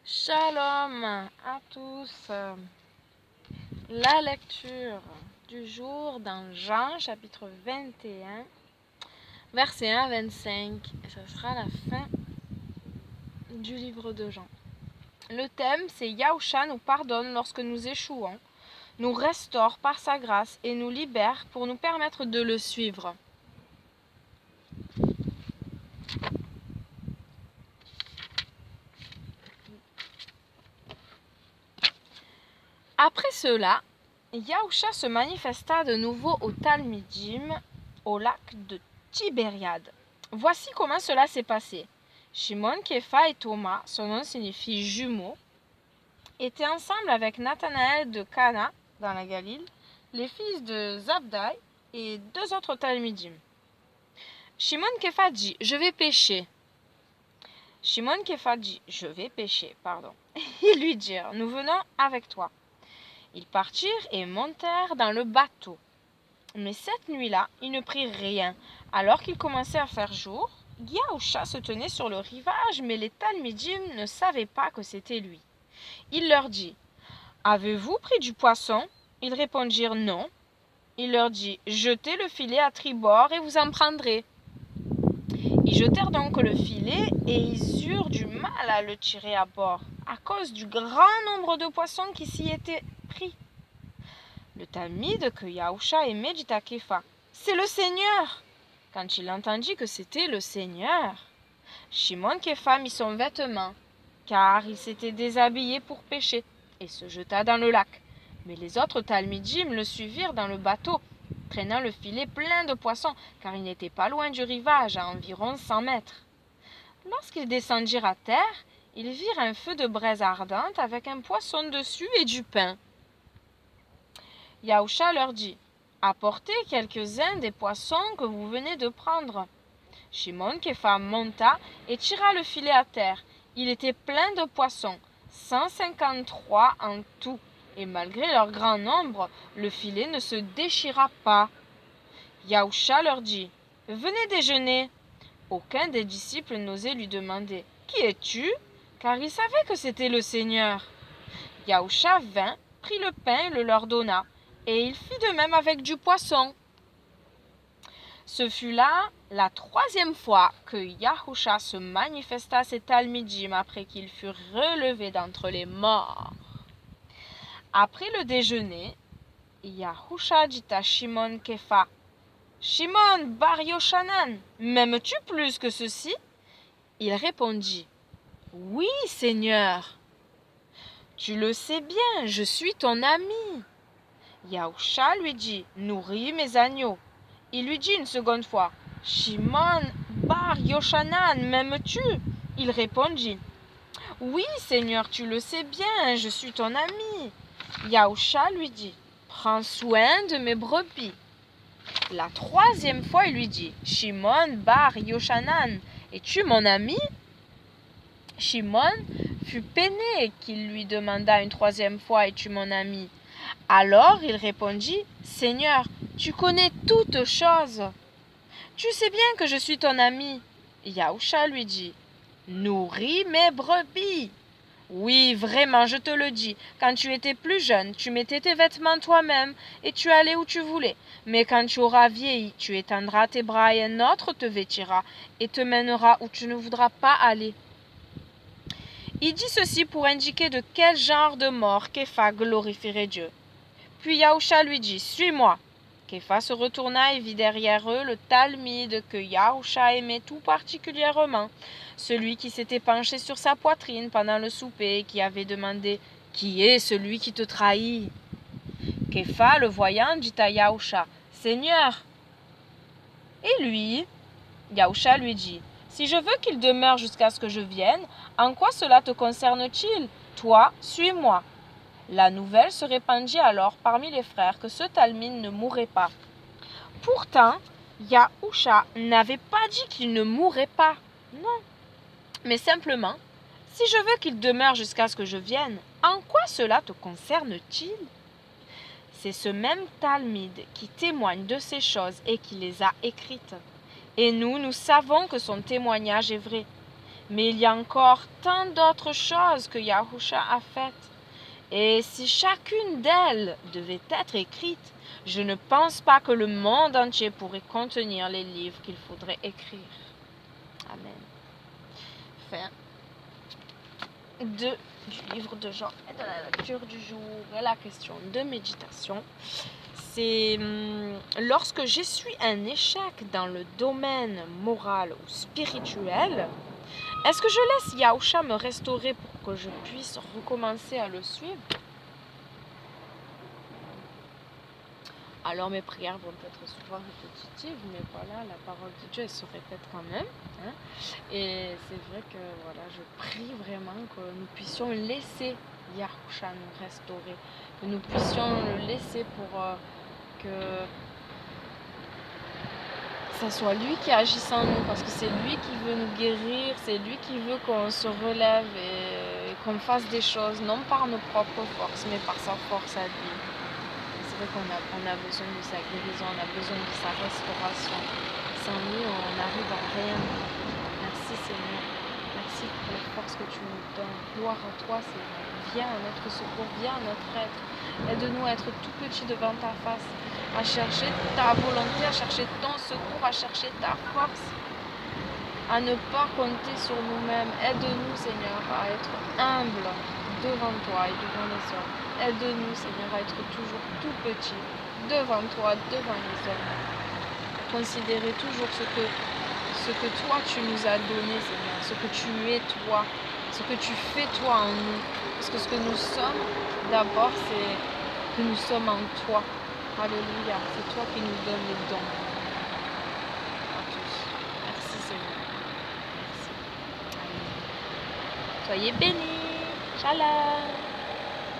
Shalom à tous. La lecture du jour dans Jean chapitre 21, versets 1 à 25. Et ce sera la fin du livre de Jean. Le thème, c'est Yahusha nous pardonne lorsque nous échouons, nous restaure par sa grâce et nous libère pour nous permettre de le suivre. Après cela, Yahusha se manifesta de nouveau au Talmidim, au lac de Tibériade. Voici comment cela s'est passé. Shimon, Képha et Thomas, son nom signifie jumeaux, étaient ensemble avec Nathanaël de Cana, dans la Galile, les fils de Zabdaï et deux autres Talmidim. Shimon Képha dit « Je vais pêcher ». Shimon Képha dit « Je vais pêcher », pardon. Ils lui dirent « Nous venons avec toi ». Ils partirent et montèrent dans le bateau. Mais cette nuit-là, ils ne prirent rien. Alors qu'il commençait à faire jour, Yahusha se tenait sur le rivage, mais les Talmidim ne savaient pas que c'était lui. Il leur dit « Avez-vous pris du poisson ?» Ils répondirent « Non ». Il leur dit « Jetez le filet à tribord et vous en prendrez. » Ils jetèrent donc le filet et ils eurent du mal à le tirer à bord, à cause du grand nombre de poissons qui s'y étaient pris. Le Talmide que Yahusha aimait dit à Képha « C'est le Seigneur !» Quand il entendit que c'était le Seigneur, Shimon Képha mit son vêtement, car il s'était déshabillé pour pêcher, et se jeta dans le lac. Mais les autres Talmidim le suivirent dans le bateau, traînant le filet plein de poissons, car il n'était pas loin du rivage, à environ 100 mètres. Lorsqu'ils descendirent à terre, ils virent un feu de braise ardente avec un poisson dessus et du pain. Yahusha leur dit « Apportez quelques-uns des poissons que vous venez de prendre. » Shimon Képha monta et tira le filet à terre. Il était plein de poissons, 153 en tout, et malgré leur grand nombre, le filet ne se déchira pas. Yahusha leur dit « Venez déjeuner. » Aucun des disciples n'osait lui demander « Qui es-tu » car il savait que c'était le Seigneur. Yahusha vint, prit le pain et le leur donna, et il fit de même avec du poisson. Ce fut là la troisième fois que Yahusha se manifesta à ses Talmidim après qu'il fut relevé d'entre les morts. Après le déjeuner, Yahusha dit à Shimon Képha « Shimon bar Yochanan, m'aimes-tu plus que ceci ?» Il répondit « Oui, Seigneur. »« Tu le sais bien, je suis ton ami. » Yahusha lui dit « Nourris mes agneaux. » Il lui dit une seconde fois « Shimon bar Yochanan, m'aimes-tu » Il répondit « Oui, Seigneur, tu le sais bien, je suis ton ami. » Yahusha lui dit « Prends soin de mes brebis. » La troisième fois, il lui dit « Shimon bar Yochanan, es-tu mon ami ?» Shimon fut peiné qu'il lui demanda une troisième fois « Es-tu mon ami ?» Alors il répondit « Seigneur, tu connais toutes choses. Tu sais bien que je suis ton ami. » Yahusha lui dit « Nourris mes brebis. » Oui, vraiment, je te le dis, quand tu étais plus jeune, tu mettais tes vêtements toi-même et tu allais où tu voulais. Mais quand tu auras vieilli, tu étendras tes bras et un autre te vêtira et te mènera où tu ne voudras pas aller. Il dit ceci pour indiquer de quel genre de mort Képha glorifierait Dieu. Puis Yahusha lui dit « Suis-moi ». Képha se retourna et vit derrière eux le Talmide que Yahusha aimait tout particulièrement, celui qui s'était penché sur sa poitrine pendant le souper et qui avait demandé « Qui est celui qui te trahit ?» Képha, le voyant, dit à Yahusha « Seigneur !» Et lui, Yahusha lui dit « Si je veux qu'il demeure jusqu'à ce que je vienne, en quoi cela te concerne-t-il? Toi, suis-moi. » La nouvelle se répandit alors parmi les frères que ce Talmide ne mourrait pas. Pourtant, Yahusha n'avait pas dit qu'il ne mourrait pas, non. Mais simplement, si je veux qu'il demeure jusqu'à ce que je vienne, en quoi cela te concerne-t-il? C'est ce même Talmide qui témoigne de ces choses et qui les a écrites. Et nous savons que son témoignage est vrai. Mais il y a encore tant d'autres choses que Yahusha a faites. Et si chacune d'elles devait être écrite, je ne pense pas que le monde entier pourrait contenir les livres qu'il faudrait écrire. Amen. Fin du livre de Jean et de la lecture du jour. Et la question de méditation, c'est lorsque je suis un échec dans le domaine moral ou spirituel, est-ce que je laisse Yahusha me restaurer pour que je puisse recommencer à le suivre? Alors mes prières vont être souvent répétitives, mais voilà, la parole de Dieu elle se répète quand même. Hein? Et c'est vrai que voilà, je prie vraiment que nous puissions laisser Yahusha nous restaurer, que nous puissions le laisser pour que ce soit lui qui agisse en nous, parce que c'est lui qui veut nous guérir, c'est lui qui veut qu'on se relève et qu'on fasse des choses, non par nos propres forces, mais par sa force à lui. C'est vrai qu'on a besoin de sa guérison, on a besoin de sa restauration. Sans lui, on n'arrive à rien. Merci Seigneur. Merci pour les forces que tu nous donnes. Gloire à toi Seigneur. Viens à notre secours, viens à notre aide. Aide-nous à être tout petits devant ta face, à chercher ta volonté, à chercher ton secours, à chercher ta force, à ne pas compter sur nous-mêmes. Aide-nous Seigneur à être humbles devant toi et devant les hommes. Aide-nous, Seigneur, à être toujours tout petit devant toi, devant les hommes. Considérer toujours ce que toi tu nous as donné, Seigneur, ce que tu es toi, ce que tu fais toi en nous. Parce que ce que nous sommes, d'abord, c'est que nous sommes en toi. Alléluia, c'est toi qui nous donnes les dons. À tous. Merci Seigneur. Merci. Amen. Soyez bénis. Shalom.